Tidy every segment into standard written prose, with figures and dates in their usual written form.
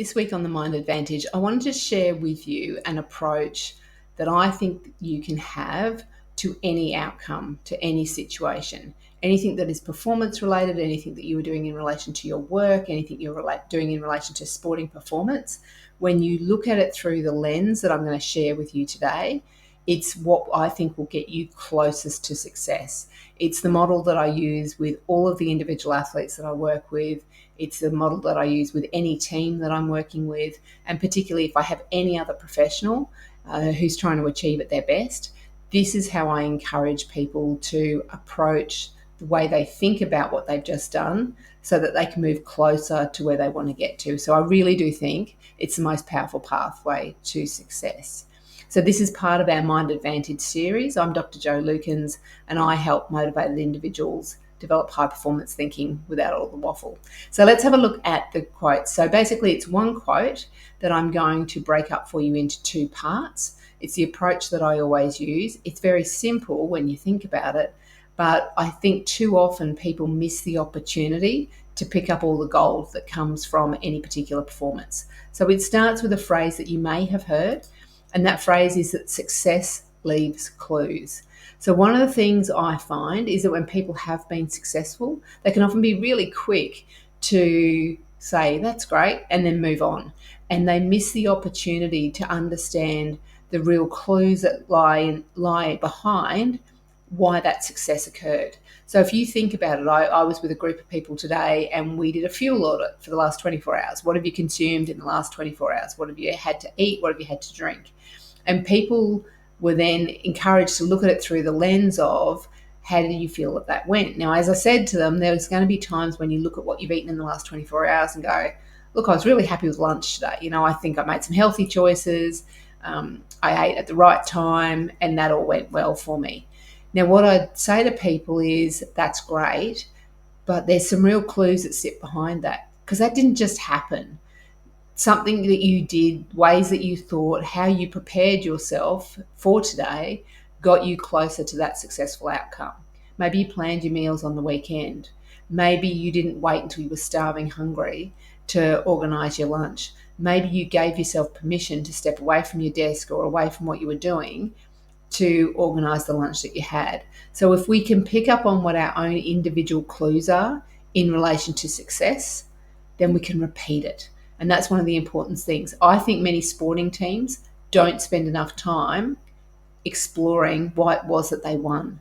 This week on the Mind Advantage, I wanted to share with you an approach that I think you can have to any outcome, to any situation. Anything that is performance related, anything that you are doing in relation to your work, anything you're doing in relation to sporting performance, when you look at it through the lens that I'm going to share with you today, it's what I think will get you closest to success. It's the model that I use with all of the individual athletes that I work with. It's the model that I use with any team that I'm working with, and particularly if I have any other professional who's trying to achieve at their best. This is how I encourage people to approach the way they think about what they've just done so that they can move closer to where they want to get to. So I really do think it's the most powerful pathway to success. So this is part of our Mind Advantage series. I'm Dr. Jo Lukens, and I help motivated individuals develop high performance thinking without all the waffle. So let's have a look at the quotes. So basically it's one quote that I'm going to break up for you into two parts. It's the approach that I always use. It's very simple when you think about it, but I think too often people miss the opportunity to pick up all the gold that comes from any particular performance. So it starts with a phrase that you may have heard, and that phrase is that success leaves clues. So one of the things I find is that when people have been successful, they can often be really quick to say, that's great, and then move on. And they miss the opportunity to understand the real clues that lie behind why that success occurred. So if you think about it, I was with a group of people today and we did a fuel audit for the last 24 hours. What have you consumed in the last 24 hours? What have you had to eat? What have you had to drink? And people were then encouraged to look at it through the lens of, how did you feel that went? Now, as I said to them, there's going to be times when you look at what you've eaten in the last 24 hours and go, look, I was really happy with lunch today. I think I made some healthy choices. I ate at the right time and that all went well for me. Now, what I'd say to people is that's great, but there's some real clues that sit behind that, because that didn't just happen. Something that you did, ways that you thought, how you prepared yourself for today got you closer to that successful outcome. Maybe you planned your meals on the weekend. Maybe you didn't wait until you were starving hungry to organise your lunch. Maybe you gave yourself permission to step away from your desk or away from what you were doing to organise the lunch that you had. So if we can pick up on what our own individual clues are in relation to success, then we can repeat it. And that's one of the important things. I think many sporting teams don't spend enough time exploring why it was that they won.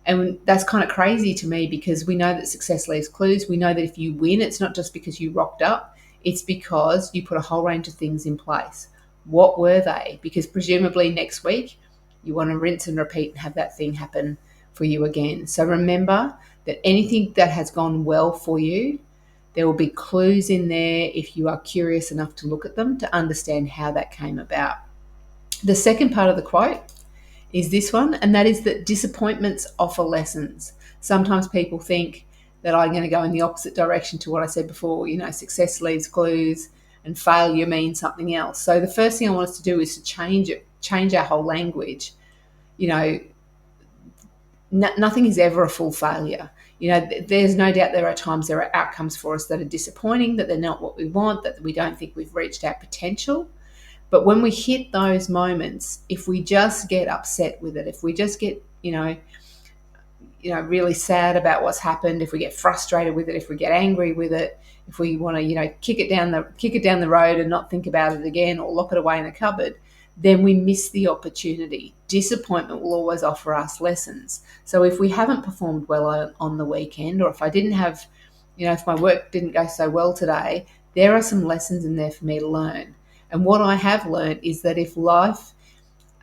And that's kind of crazy to me, because we know that success leaves clues. We know that if you win, it's not just because you rocked up, it's because you put a whole range of things in place. What were they? Because presumably next week, you want to rinse and repeat and have that thing happen for you again. So remember that anything that has gone well for you, there will be clues in there if you are curious enough to look at them to understand how that came about. The second part of the quote is this one, and that is that disappointments offer lessons. Sometimes people think that I'm going to go in the opposite direction to what I said before. Success leaves clues and failure means something else. So the first thing I want us to do is to change our whole language. Nothing is ever a full failure. There's no doubt there are times there are outcomes for us that are disappointing, that they're not what we want, that we don't think we've reached our potential. But when we hit those moments, if we just get upset with it, if we just get, really sad about what's happened, if we get frustrated with it, if we get angry with it, if we want to, kick it down the road and not think about it again or lock it away in a cupboard, then we miss the opportunity. Disappointment will always offer us lessons. So if we haven't performed well on the weekend, or if I didn't have, if my work didn't go so well today, there are some lessons in there for me to learn. And what I have learned is that if life,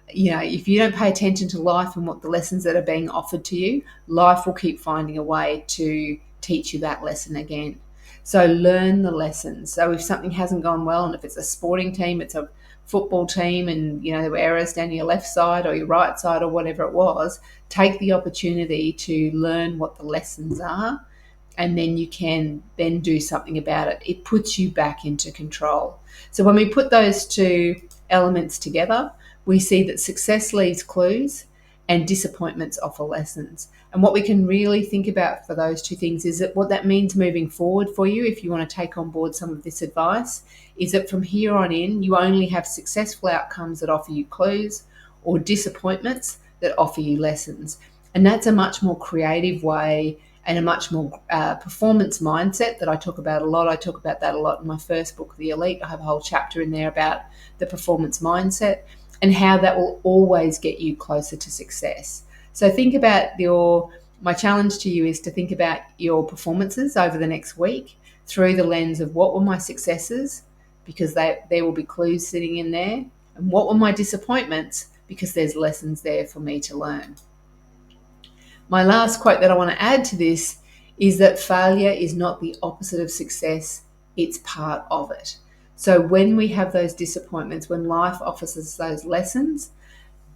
if you don't pay attention to life and what the lessons that are being offered to you, life will keep finding a way to teach you that lesson again. So learn the lessons. So if something hasn't gone well, and if it's a sporting team, it's a football team, and there were errors down your left side or your right side or whatever it was, take the opportunity to learn what the lessons are, and then you can then do something about it. It puts you back into control. So when we put those two elements together, we see that success leaves clues and disappointments offer lessons. And what we can really think about for those two things is that what that means moving forward for you, if you want to take on board some of this advice, is that from here on in, you only have successful outcomes that offer you clues or disappointments that offer you lessons. And that's a much more creative way and a much more performance mindset that I talk about a lot. I talk about that a lot in my first book, The Elite. I have a whole chapter in there about the performance mindset and how that will always get you closer to success. So think about my challenge to you is to think about your performances over the next week through the lens of what were my successes, because there will be clues sitting in there, and what were my disappointments, because there's lessons there for me to learn. My last quote that I want to add to this is that failure is not the opposite of success, it's part of it. So when we have those disappointments, when life offers us those lessons,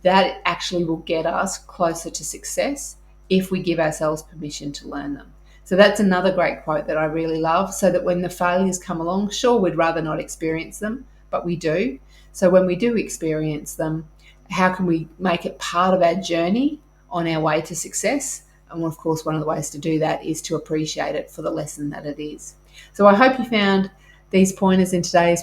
that actually will get us closer to success if we give ourselves permission to learn them. So that's another great quote that I really love, so that when the failures come along, sure, we'd rather not experience them, but we do. So when we do experience them, how can we make it part of our journey on our way to success? And of course, one of the ways to do that is to appreciate it for the lesson that it is. So I hope you found these pointers in today's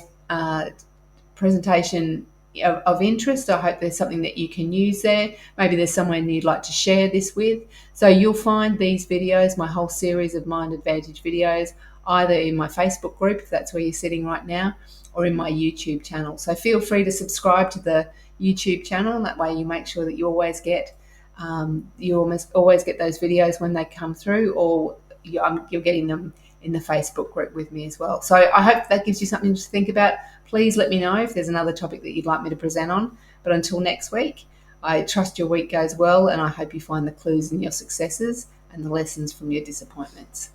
presentation of interest. I hope there's something that you can use there. Maybe there's someone you'd like to share this with. So you'll find these videos, my whole series of Mind Advantage videos, either in my Facebook group, if that's where you're sitting right now, or in my YouTube channel. So feel free to subscribe to the YouTube channel. That way you make sure that you always get those videos when they come through, or you're getting them in the Facebook group with me as well. So I hope that gives you something to think about. Please let me know if there's another topic that you'd like me to present on. But until next week, I trust your week goes well, and I hope you find the clues in your successes and the lessons from your disappointments.